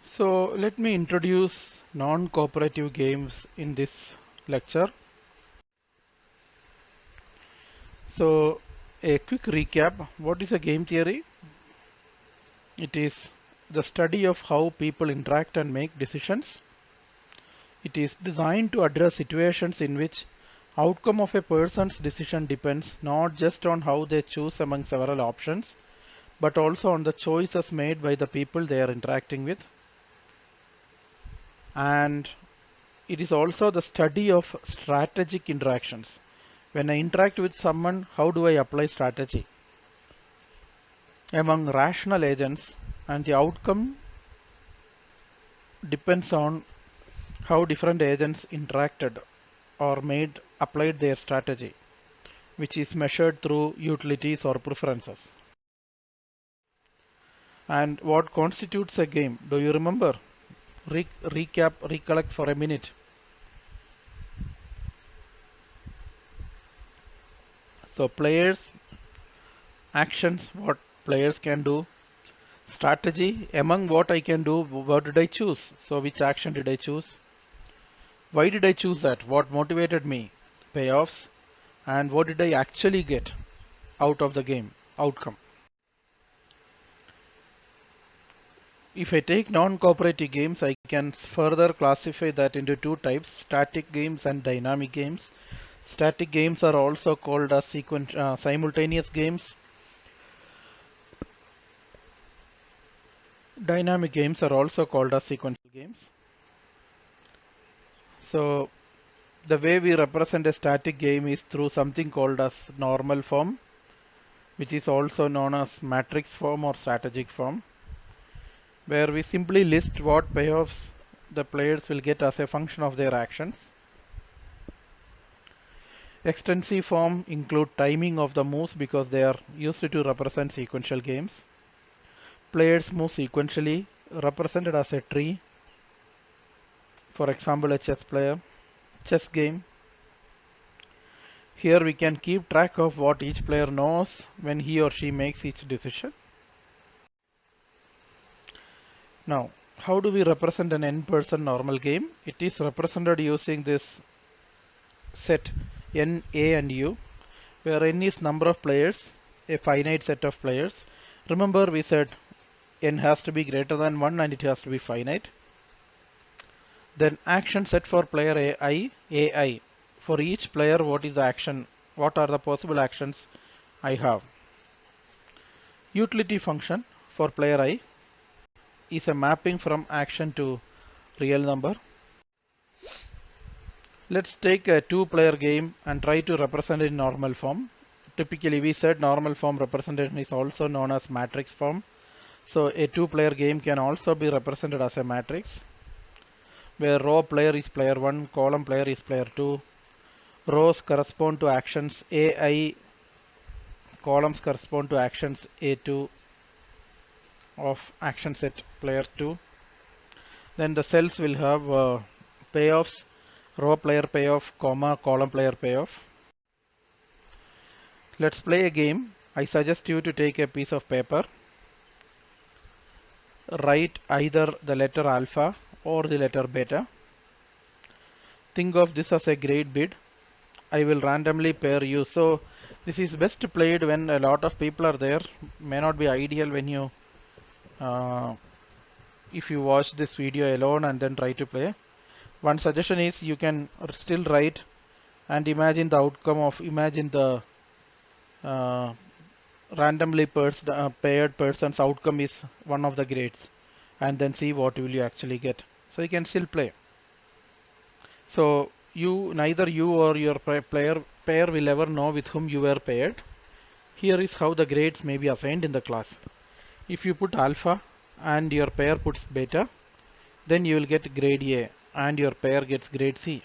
So let me introduce non-cooperative games in this lecture. So a quick recap. What is a game theory? It is the study of how people interact and make decisions. It is designed to address situations in which outcome of a person's decision depends not just on how they choose among several options, but also on the choices made by the people they are interacting with. And it is also the study of strategic interactions. When I interact with someone, how do I apply strategy among rational agents, and the outcome depends on how different agents interacted or applied their strategy, which is measured through utilities or preferences. And what constitutes a game? Do you remember? Recollect for a minute. So players, actions, what players can do. Strategy, among what I can do, what did I choose? So which action did I choose? Why did I choose that? What motivated me? Payoffs. And what did I actually get out of the game? Outcome. If I take non-cooperative games, I can further classify that into two types, static games and dynamic games. Static games are also called as simultaneous games. Dynamic games are also called as sequential games. So the way we represent a static game is through something called as normal form, which is also known as matrix form or strategic form, where we simply list what payoffs the players will get as a function of their actions. Extensive form include timing of the moves because they are used to represent sequential games. Players move sequentially, represented as a tree. For example, a chess game. Here we can keep track of what each player knows when he or she makes each decision. Now, how do we represent an n-person normal game? It is represented using this set n, a and u, where n is number of players, a finite set of players. Remember we said n has to be greater than 1 and it has to be finite. Then action set for player ai. For each player, what is the action? What are the possible actions I have? Utility function for player I is a mapping from action to real number. Let's take a two-player game and try to represent it in normal form. Typically, we said normal form representation is also known as matrix form. So a two-player game can also be represented as a matrix, where row player is player 1, column player is player 2. Rows correspond to actions AI, columns correspond to actions A2 of action set player 2. Then the cells will have payoffs, row player payoff, comma, column player payoff. Let's play a game. I suggest you to take a piece of paper, write either the letter alpha or the letter beta. Think of this as a grade bid. I will randomly pair you. So this is best played when a lot of people are there. May not be ideal when you if you watch this video alone and then try to play. One suggestion is you can still write and imagine the outcome of randomly paired person's outcome is one of the grades, and then see what will you actually get. So you can still play. So neither you or your pair will ever know with whom you were paired. Here is how the grades may be assigned in the class. If you put alpha and your pair puts beta, then you will get grade A and your pair gets grade C.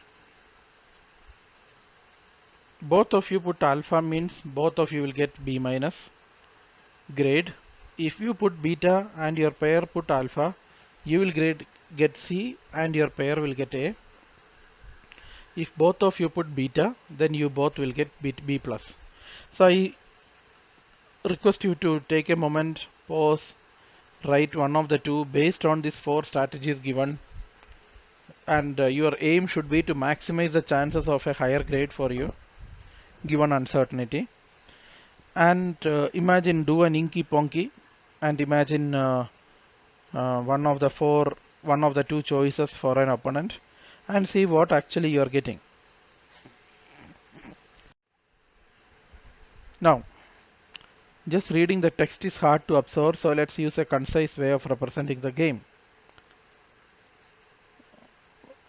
Both of you put alpha means both of you will get B minus grade. If you put beta and your pair put alpha, you will get C and your pair will get A. If both of you put beta, then you both will get B plus. So I request you to take a moment, pause, write one of the two based on these four strategies given, and your aim should be to maximize the chances of a higher grade for you given uncertainty. And imagine, do an inky ponky and imagine one of the two choices for an opponent and see what actually you are getting. Now, just reading the text is hard to absorb, so let's use a concise way of representing the game.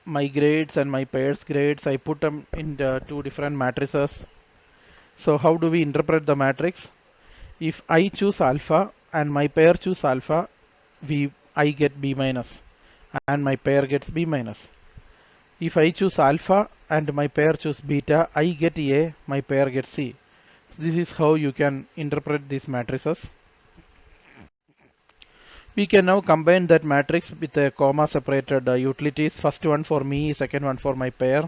My grades and my pairs grades, I put them in the two different matrices. So how do we interpret the matrix? If I choose alpha and my pair choose alpha, I get B minus and my pair gets B minus. If I choose alpha and my pair choose beta, I get A, my pair gets C. So this is how you can interpret these matrices. We can now combine that matrix with a comma separated utilities. First one for me, second one for my pair.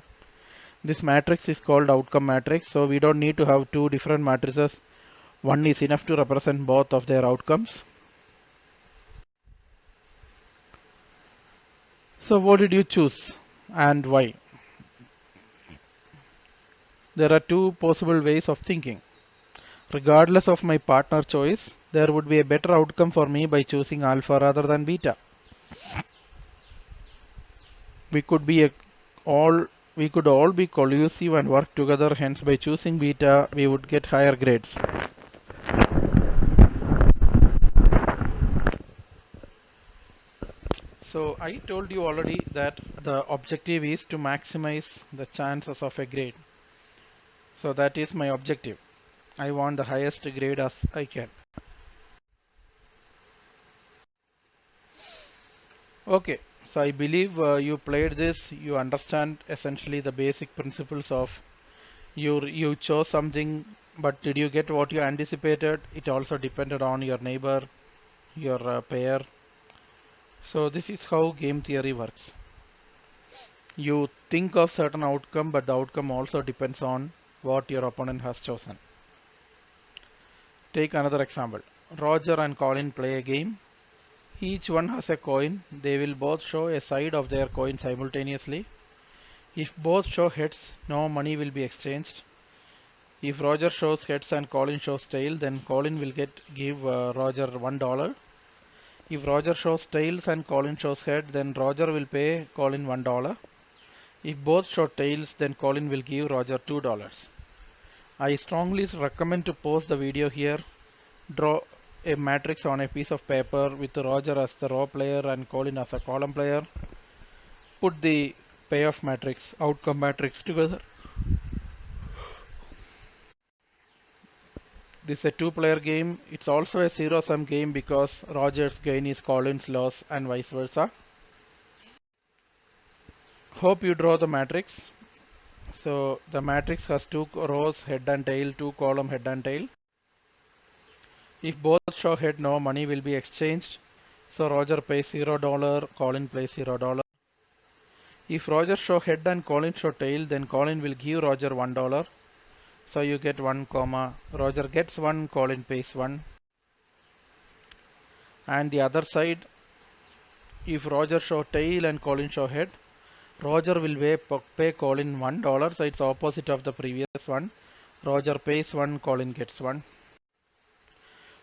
This matrix is called outcome matrix, so we don't need to have two different matrices. One is enough to represent both of their outcomes. So what did you choose and why? There are two possible ways of thinking. Regardless of my partner choice, there would be a better outcome for me by choosing alpha rather than beta. We could all be collusive and work together, hence by choosing beta we would get higher grades. So I told you already that the objective is to maximize the chances of a grade. So that is my objective. I want the highest grade as I can. Okay, so I believe you played this, you understand essentially the basic principles of you chose something, but did you get what you anticipated? It also depended on your neighbor, your pair. So this is how game theory works. You think of certain outcome, but the outcome also depends on what your opponent has chosen. Take another example. Roger and Colin play a game. Each one has a coin. They will both show a side of their coin simultaneously. If both show heads, no money will be exchanged. If Roger shows heads and Colin shows tail, then Colin will give Roger $1. If Roger shows tails and Colin shows head, then Roger will pay Colin $1. If both show tails, then Colin will give Roger $2. I strongly recommend to pause the video here. Draw a matrix on a piece of paper with Roger as the row player and Colin as a column player. Put the payoff matrix, outcome matrix together. This is a two-player game. It's also a zero-sum game because Roger's gain is Colin's loss and vice versa. Hope you draw the matrix. So the matrix has two rows, head and tail, two column, head and tail. If both show head, no money will be exchanged. So Roger pays $0, Colin pays $0. If Roger show head and Colin show tail, then Colin will give Roger $1. So you get 1, Roger gets 1, Colin pays 1. And the other side, if Roger show tail and Colin show head, Roger will pay Colin $1, so it's opposite of the previous one. Roger pays 1, Colin gets 1.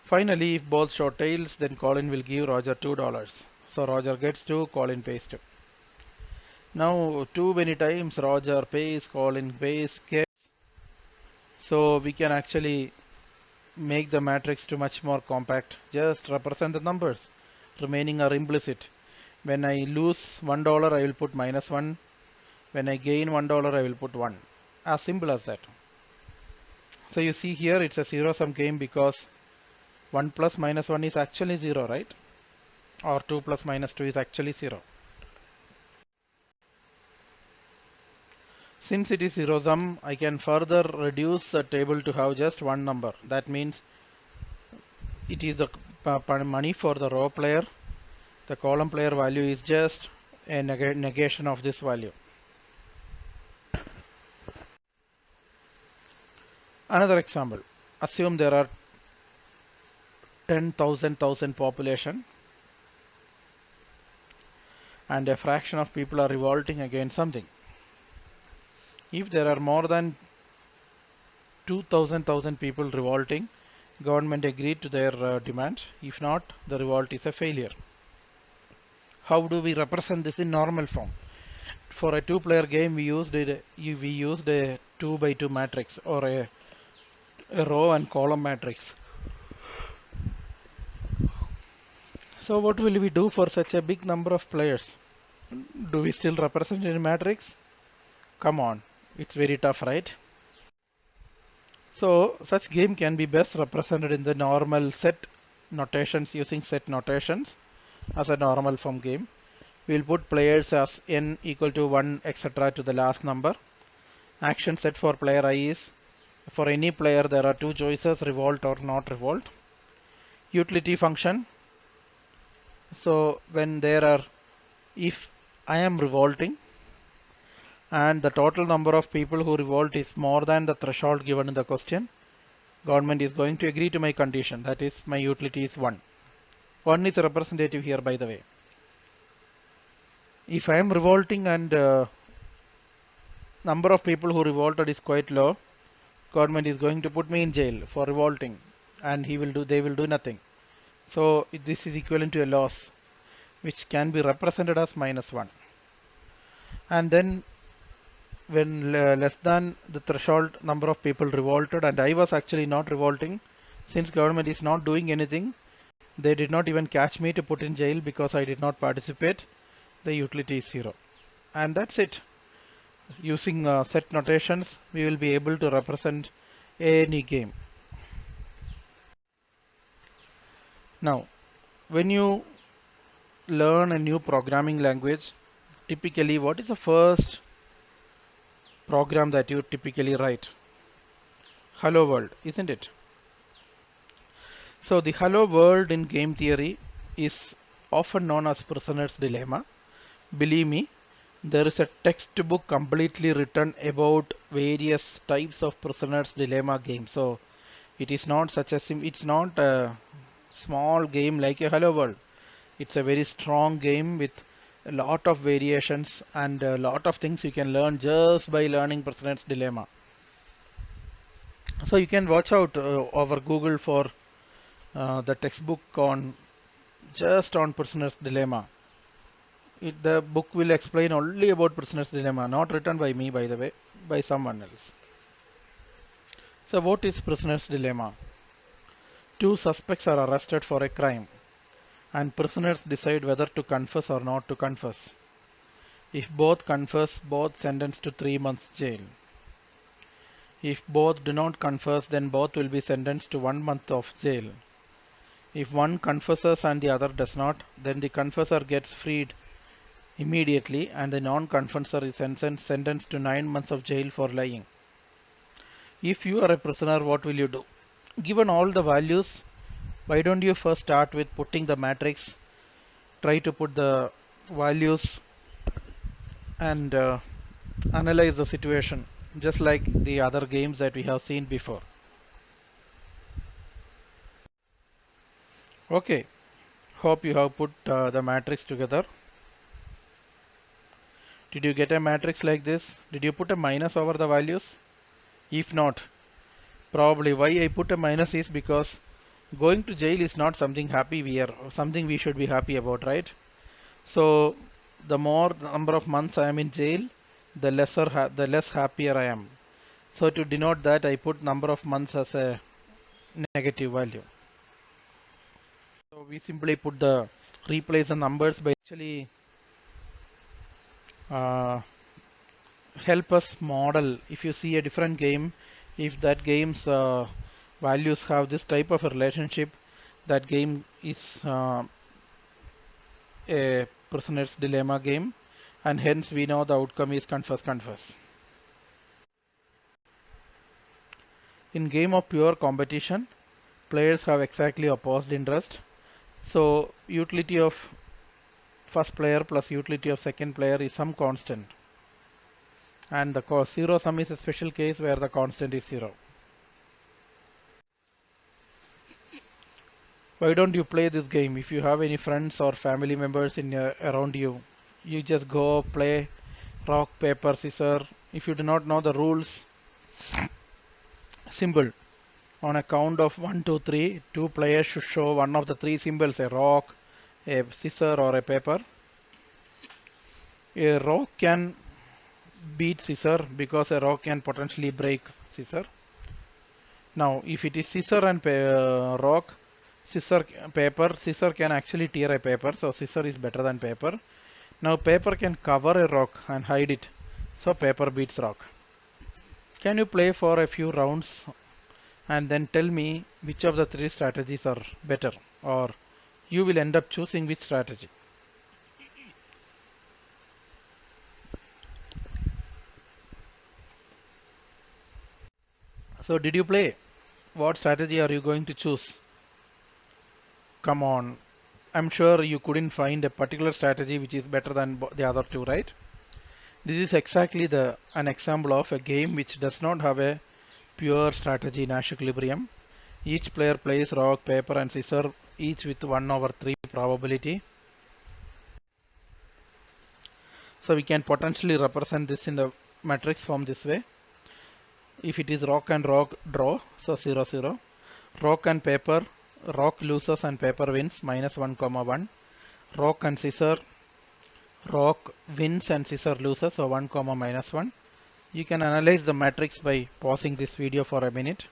Finally, if both show tails, then Colin will give Roger $2. So Roger gets 2, Colin pays 2. Now, too many times Roger pays, Colin pays, gets. So we can actually make the matrix to much more compact. Just represent the numbers. Remaining are implicit. When I lose $1, I will put -1. When I gain $1, I will put 1. As simple as that. So you see here it's a zero-sum game because 1 plus -1 is actually 0, right? Or 2 plus -2 is actually 0. Since it is zero-sum, I can further reduce the table to have just one number. That means it is the money for the row player. The column player value is just a negation of this value. Another example. Assume there are 10,000 population and a fraction of people are revolting against something. If there are more than 2,000 people revolting, government agreed to their demand. If not, the revolt is a failure. How do we represent this in normal form? For a two-player game, we used a 2 by 2 matrix, or a row and column matrix. So what will we do for such a big number of players? Do we still represent in a matrix? Come on, it's very tough, right? So such game can be best represented in the normal set notations, using set notations as a normal form game. We'll put players as n equal to 1 etc. to the last number. Action set for player I is, for any player there are two choices, revolt or not revolt. Utility function. So when there are, if I am revolting and the total number of people who revolt is more than the threshold given in the question, government is going to agree to my condition. That is, my utility is 1. 1 is representative here, by the way. If I am revolting and number of people who revolted is quite low, government is going to put me in jail for revolting, and they will do nothing. So this is equivalent to a loss, which can be represented as -1. And then when less than the threshold number of people revolted, and I was actually not revolting, since government is not doing anything, they did not even catch me to put in jail because I did not participate, the utility is 0. And that's it. Using set notations, we will be able to represent any game. Now, when you learn a new programming language, typically what is the first program that you typically write? Hello world, isn't it? So the hello world in game theory is often known as prisoner's dilemma. Believe me, there is a textbook completely written about various types of prisoner's dilemma game. So it is not such a it's not a small game like a hello world. It's a very strong game with a lot of variations and a lot of things you can learn just by learning prisoner's dilemma. So you can watch out over Google for the textbook on just on prisoner's dilemma. The book will explain only about prisoner's dilemma, not written by me, by the way, by someone else. So what is prisoner's dilemma? Two suspects are arrested for a crime, and prisoners decide whether to confess or not to confess. If both confess, both sentenced to 3 months jail. If both do not confess, then both will be sentenced to 1 month of jail. If one confesses and the other does not, then the confessor gets freed immediately and the non-confessor is sentenced to 9 months of jail for lying. If you are a prisoner, what will you do? Given all the values, why don't you first start with putting the matrix, try to put the values and analyze the situation, just like the other games that we have seen before. Okay, hope you have put the matrix together. Did you get a matrix like this? Did you put a minus over the values? If not, probably why I put a minus is because going to jail is not something something we should be happy about, right? So the more number of months I am in jail, the less happier I am. So to denote that, I put number of months as a negative value. So we simply replace the numbers by actually uh, help us model. If you see a different game, if that game's values have this type of a relationship, that game is a prisoner's dilemma game, and hence we know the outcome is confess. In game of pure competition, players have exactly opposite interest. So utility of first player plus utility of second player is some constant, and the zero sum is a special case where the constant is 0. Why don't you play this game? If you have any friends or family members around you, You just go play rock, paper, scissors. If you do not know the rules, simple. On a count of 1, 2, 3, two players should show one of the three symbols, a rock, a scissor or a paper. A rock can beat scissor because a rock can potentially break scissor. Now, if it is scissor and rock, scissor can actually tear a paper, so scissor is better than paper. Now, paper can cover a rock and hide it, so paper beats rock. Can you play for a few rounds and then tell me which of the three strategies are better, or you will end up choosing which strategy? So, did you play? What strategy are you going to choose? Come on. I'm sure you couldn't find a particular strategy which is better than the other two, right? This is exactly an example of a game which does not have a pure strategy Nash equilibrium. Each player plays rock, paper and scissor, each with 1/3 probability. So we can potentially represent this in the matrix form this way. If it is rock and rock, draw, so 0, 0. Rock and paper, rock loses and paper wins, -1, 1. Rock and scissor, rock wins and scissor loses, so 1, -1. You can analyze the matrix by pausing this video for a minute.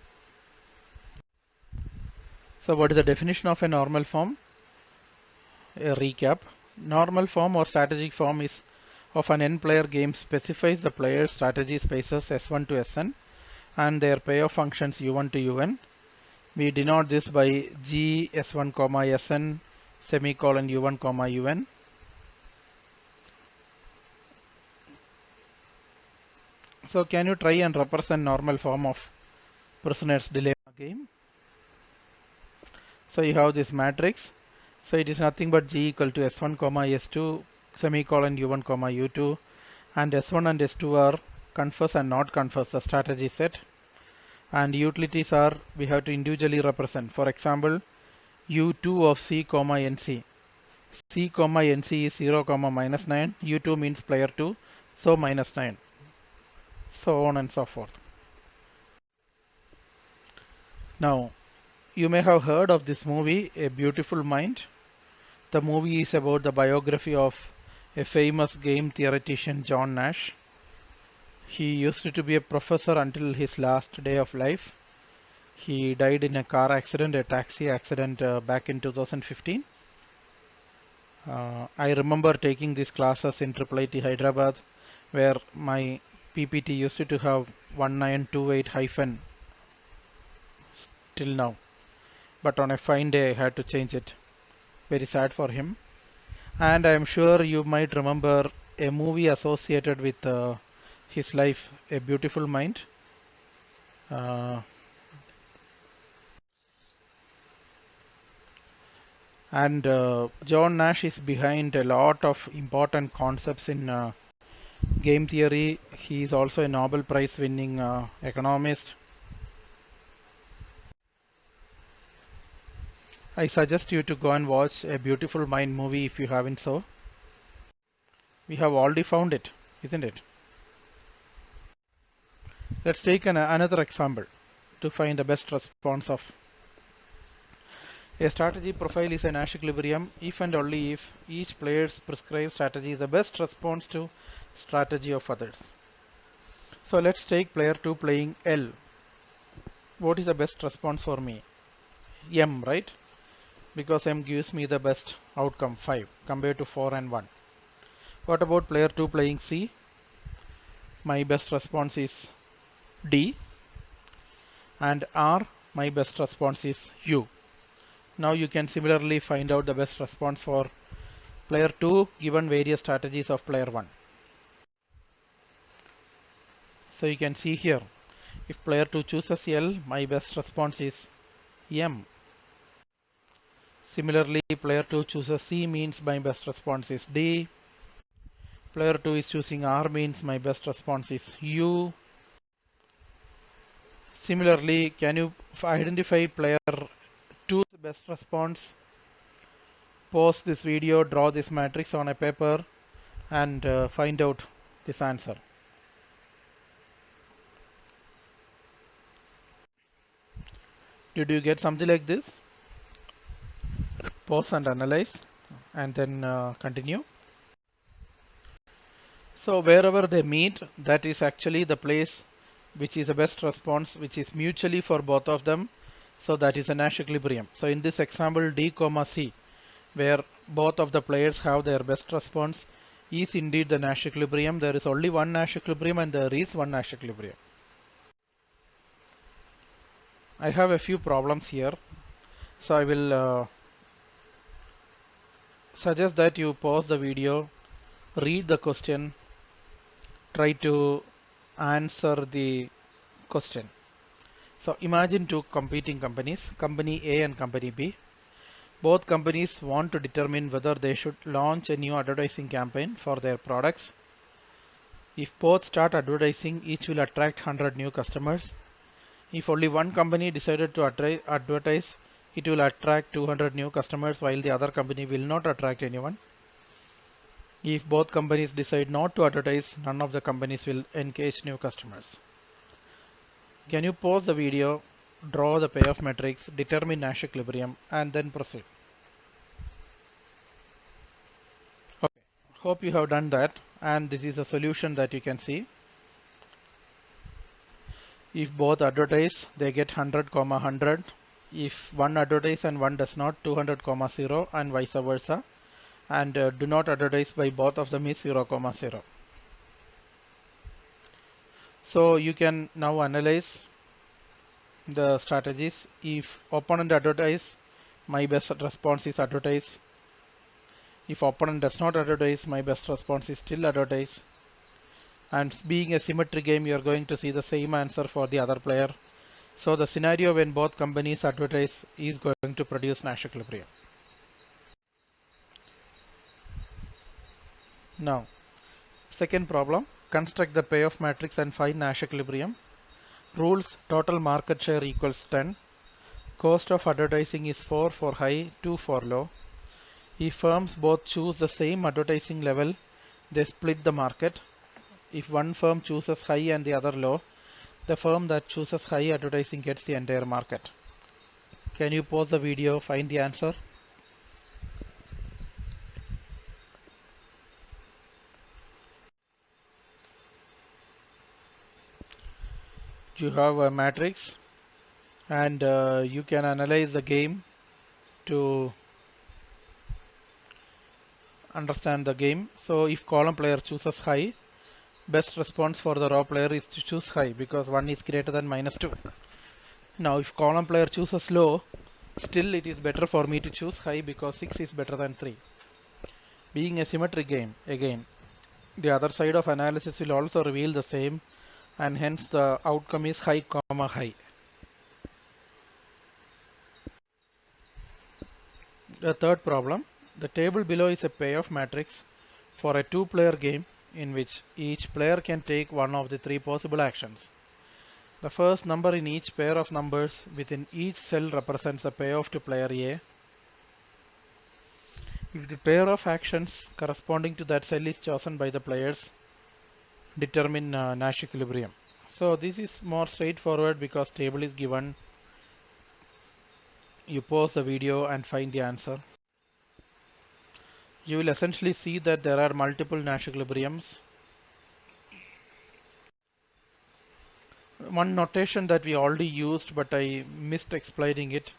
So what is the definition of a normal form? A recap. Normal form or strategic form is of an n-player game specifies the player's strategy spaces S1 to Sn and their payoff functions U1 to Un. We denote this by G S1, Sn semicolon U1, Un. So can you try and represent normal form of prisoner's dilemma game? So you have this matrix. So it is nothing but G equal to S1, S2 semicolon U1, U2, and S1 and S2 are confess and not confess the strategy set, and utilities are we have to individually represent. For example, U2 of C, NC. C, NC is 0, -9. U2 means player 2, so -9. So on and so forth. Now, you may have heard of this movie, A Beautiful Mind. The movie is about the biography of a famous game theoretician, John Nash. He used to be a professor until his last day of life. He died in a car accident, a taxi accident back in 2015. I remember taking these classes in IIIT Hyderabad, where my PPT used to have 1928 hyphen till now. But on a fine day, I had to change it. Very sad for him. And I am sure you might remember a movie associated with his life, A Beautiful Mind. And John Nash is behind a lot of important concepts in game theory. He is also a Nobel Prize winning economist. I suggest you to go and watch A Beautiful Mind movie if you haven't so. We have already found it, isn't it? Let's take another example to find the best response of. A strategy profile is a Nash equilibrium if and only if each player's prescribed strategy is the best response to strategy of others. So let's take player 2 playing L. What is the best response for me? M, right? Because M gives me the best outcome, 5, compared to 4 and 1. What about player 2 playing C? My best response is D. And R, my best response is U. Now you can similarly find out the best response for player 2 given various strategies of player 1. So you can see here, if player 2 chooses L, my best response is M. Similarly, player 2 chooses C means my best response is D. Player 2 is choosing R means my best response is U. Similarly, can you identify player 2's best response? Pause this video, draw this matrix on a paper and find out this answer. Did you get something like this? Pause and analyze and then continue. So wherever they meet, that is actually the place which is the best response, which is mutually for both of them. So that is a Nash equilibrium. So in this example, D comma C, where both of the players have their best response, is indeed the Nash equilibrium. There is only one Nash equilibrium and there is one Nash equilibrium. I have a few problems here. So I will suggest that you pause the video, read the question, try to answer the question. So imagine two competing companies, company A and company B. Both companies want to determine whether they should launch a new advertising campaign for their products. If both start advertising, each will attract 100 new customers. If only one company decided to advertise, it will attract 200 new customers while the other company will not attract anyone. If both companies decide not to advertise, none of the companies will engage new customers. Can you pause the video, draw the payoff matrix, determine Nash equilibrium, and then proceed? Okay. Hope you have done that, and this is a solution that you can see. If both advertise, they get 100, 100. If one advertise and one does not, 200, 0, and vice versa. And do not advertise by both of them is 0, 0. So you can now analyze the strategies. If opponent advertise, my best response is advertise. If opponent does not advertise, my best response is still advertise. And being a symmetry game, you are going to see the same answer for the other player. So the scenario when both companies advertise is going to produce Nash equilibrium. Now, second problem, construct the payoff matrix and find Nash equilibrium. Rules: total market share equals 10. Cost of advertising is 4 for high, 2 for low. If firms both choose the same advertising level, they split the market. If one firm chooses high and the other low, the firm that chooses high advertising gets the entire market. Can you pause the video, find the answer? You have a matrix and you can analyze the game to understand the game. So if column player chooses high, best response for the row player is to choose high because 1 is greater than -2. Now if column player chooses low, still it is better for me to choose high because 6 is better than 3. Being a symmetry game, again, the other side of analysis will also reveal the same, and hence the outcome is high, high. The third problem, the table below is a payoff matrix for a two-player game in which each player can take one of the three possible actions. The first number in each pair of numbers within each cell represents the payoff to player A. If the pair of actions corresponding to that cell is chosen by the players, determine Nash equilibrium. So this is more straightforward because table is given. You pause the video and find the answer. You will essentially see that there are multiple Nash equilibriums. One notation that we already used but I missed explaining it.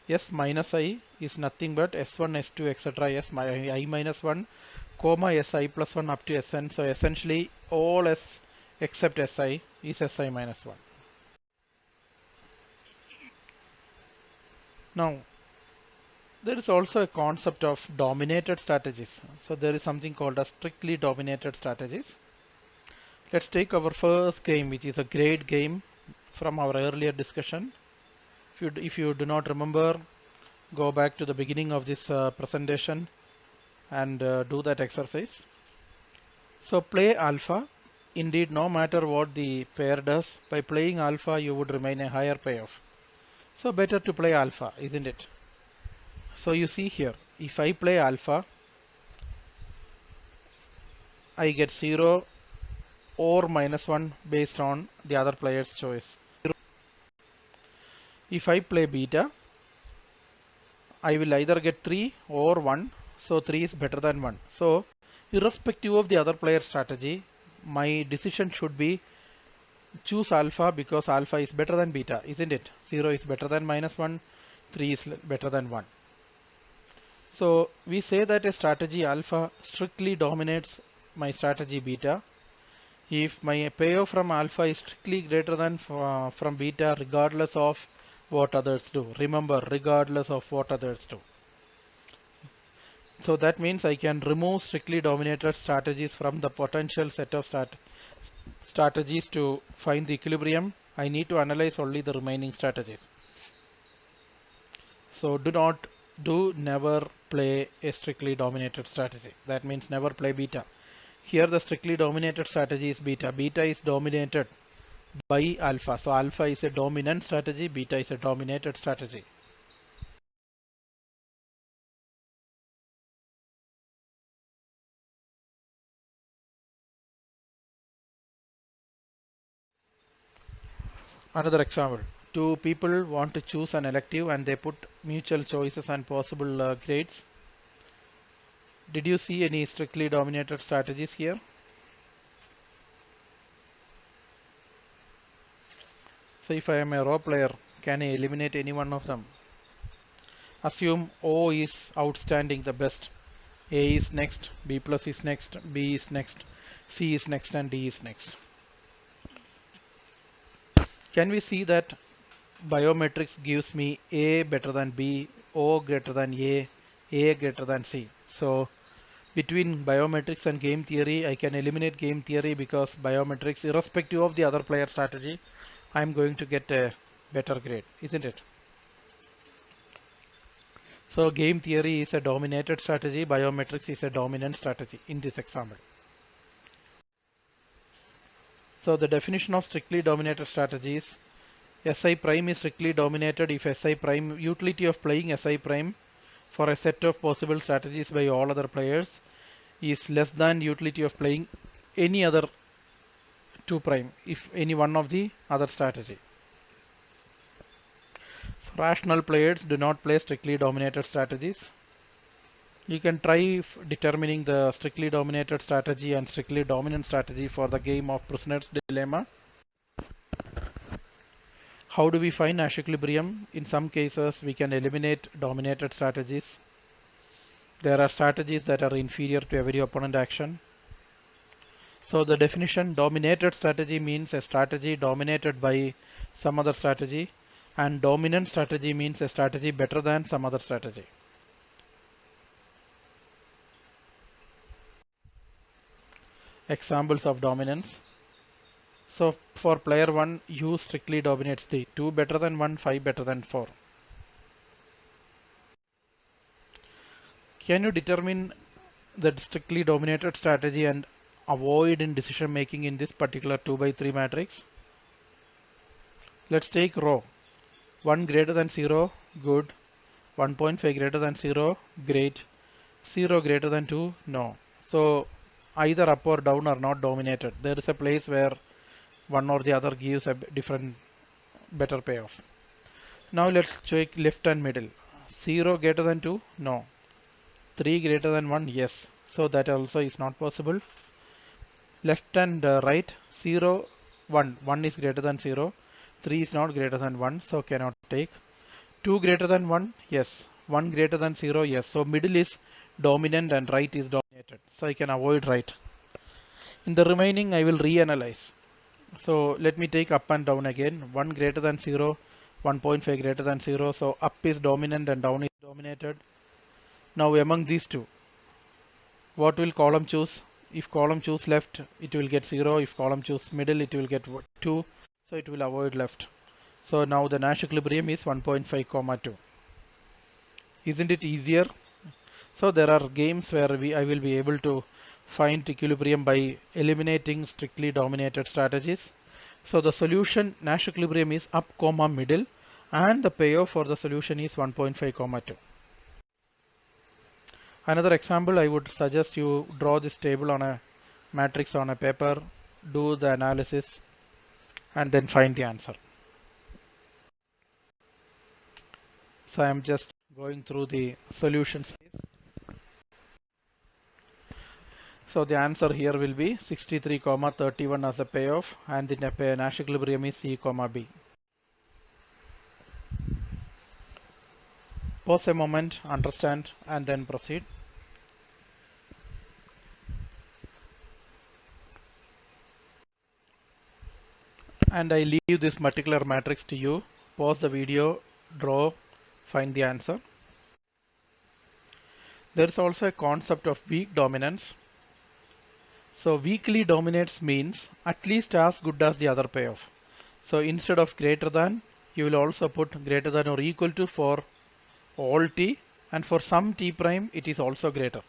S minus I is nothing but S1, S2, etc. S I minus 1, comma Si plus 1 up to Sn. So essentially all S except Si is Si minus 1. Now there is also a concept of dominated strategies. So there is something called as strictly dominated strategies. Let's take our first game, which is a great game from our earlier discussion. If you do not remember, go back to the beginning of this presentation and do that exercise. So play alpha. Indeed, no matter what the pair does, by playing alpha, you would remain a higher payoff. So better to play alpha, isn't it? So you see here, if I play alpha, I get 0 or minus 1 based on the other player's choice. If I play beta, I will either get 3 or 1. So 3 is better than 1. So irrespective of the other player's strategy, my decision should be choose alpha because alpha is better than beta, isn't it? 0 is better than minus 1, 3 is better than 1. So we say that a strategy alpha strictly dominates my strategy beta if my payoff from alpha is strictly greater than from beta regardless of what others do. Remember, regardless of what others do. So that means I can remove strictly dominated strategies from the potential set of strategies to find the equilibrium. I need to analyze only the remaining strategies. So do never play a strictly dominated strategy. That means never play beta. Here the strictly dominated strategy is beta. Beta is dominated by alpha. So alpha is a dominant strategy, beta is a dominated strategy. Another example. Two people want to choose an elective and they put mutual choices and possible grades. Did you see any strictly dominated strategies here? So if I am a raw player, can I eliminate any one of them? Assume O is outstanding, the best. A is next, B plus is next, B is next, C is next, and D is next. Can we see that biometrics gives me A better than B, O greater than A greater than C. So between biometrics and game theory, I can eliminate game theory because biometrics, irrespective of the other player strategy, I'm going to get a better grade, isn't it? So game theory is a dominated strategy, biometrics is a dominant strategy in this example. So the definition of strictly dominated strategies, Si prime is strictly dominated if Si prime, utility of playing Si prime for a set of possible strategies by all other players is less than utility of playing any other 2 prime if any one of the other strategy. So rational players do not play strictly dominated strategies. You can try determining the strictly dominated strategy and strictly dominant strategy for the game of prisoner's dilemma. How do we find Nash equilibrium? In some cases, we can eliminate dominated strategies. There are strategies that are inferior to every opponent action. So the definition dominated strategy means a strategy dominated by some other strategy, and dominant strategy means a strategy better than some other strategy. Examples of dominance. So for player 1, U strictly dominates D. 2 better than 1, 5 better than 4. Can you determine the strictly dominated strategy and avoid in decision making in this particular 2 by 3 matrix? Let's take row. 1 greater than 0, good. 1.5 greater than 0, great. 0 greater than 2, no. So either up or down are not dominated. There is a place where one or the other gives a different, better payoff. Now let's check left and middle. 0 greater than 2, no. 3 greater than 1, yes. So that also is not possible. Left and right, 0, 1. 1 is greater than 0. 3 is not greater than 1, so cannot take. 2 greater than 1, yes. 1 greater than 0, yes. So middle is dominant and right is dominated. So I can avoid right. In the remaining, I will reanalyze. So let me take up and down again. 1 greater than 0, 1.5 greater than 0. So up is dominant and down is dominated. Now among these two, what will column choose? If column choose left, it will get 0. If column choose middle, it will get 2. So it will avoid left. So now the Nash equilibrium is 1.5, 2. Isn't it easier? So there are games where I will be able to find equilibrium by eliminating strictly dominated strategies. So the solution Nash equilibrium is up, middle, and the payoff for the solution is 1.5, 2. Another example, I would suggest you draw this table on a matrix on a paper, do the analysis, and then find the answer. So I am just going through the solutions. So the answer here will be 63, 31 as a payoff, and the Nash equilibrium is C, B. Pause a moment, understand, and then proceed. And I leave this particular matrix to you. Pause the video, draw, find the answer. There is also a concept of weak dominance. So weakly dominates means at least as good as the other payoff. So instead of greater than, you will also put greater than or equal to for all t, and for some t prime it is also greater.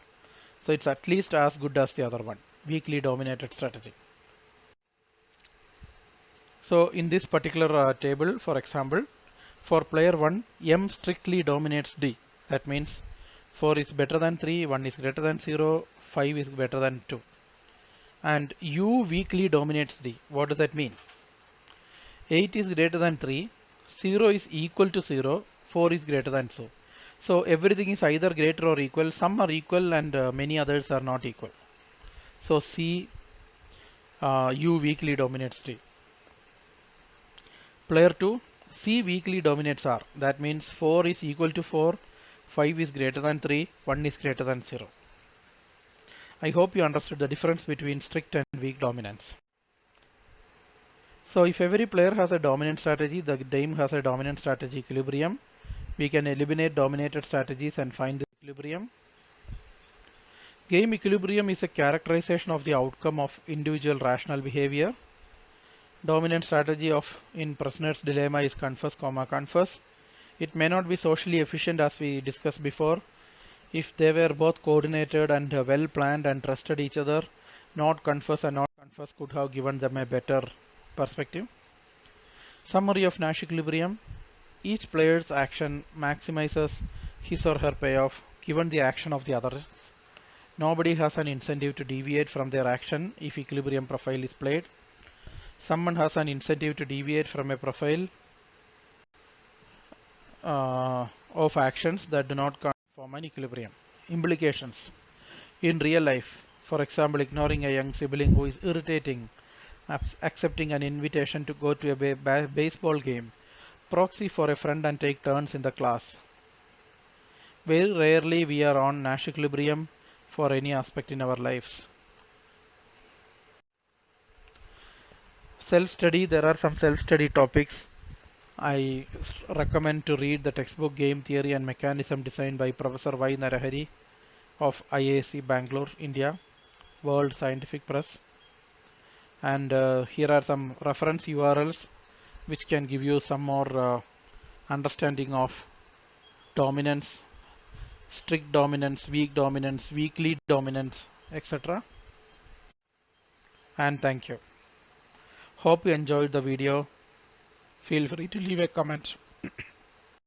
So it's at least as good as the other one. Weakly dominated strategy. So in this particular table, for example, for player 1, M strictly dominates D. That means 4 is better than 3, 1 is greater than 0, 5 is better than 2. And U weakly dominates D. What does that mean? 8 is greater than 3, 0 is equal to 0, 4 is greater than 2. So everything is either greater or equal. Some are equal and many others are not equal. So C, U weakly dominates D. Player 2, C weakly dominates R. That means 4 is equal to 4, 5 is greater than 3, 1 is greater than 0. I hope you understood the difference between strict and weak dominance. So if every player has a dominant strategy, the game has a dominant strategy equilibrium. We can eliminate dominated strategies and find the equilibrium. Game equilibrium is a characterization of the outcome of individual rational behavior. Dominant strategy of in prisoner's dilemma is confess, confess. It may not be socially efficient as we discussed before. If they were both coordinated and well planned and trusted each other, not confess and not confess could have given them a better perspective. Summary of Nash equilibrium. Each player's action maximizes his or her payoff given the action of the others. Nobody has an incentive to deviate from their action if equilibrium profile is played. Someone has an incentive to deviate from a profile of actions that do not form an equilibrium. Implications. In real life, for example, ignoring a young sibling who is irritating, accepting an invitation to go to a baseball game, proxy for a friend and take turns in the class. Very rarely we are on Nash equilibrium for any aspect in our lives. Self-study, there are some self-study topics. I recommend to read the textbook Game Theory and Mechanism designed by Professor Y. Narahari of IAC Bangalore, India, World Scientific Press. And here are some reference URLs which can give you some more understanding of dominance, strict dominance, weakly dominance, etc. And thank you. Hope you enjoyed the video. Feel free to leave a comment.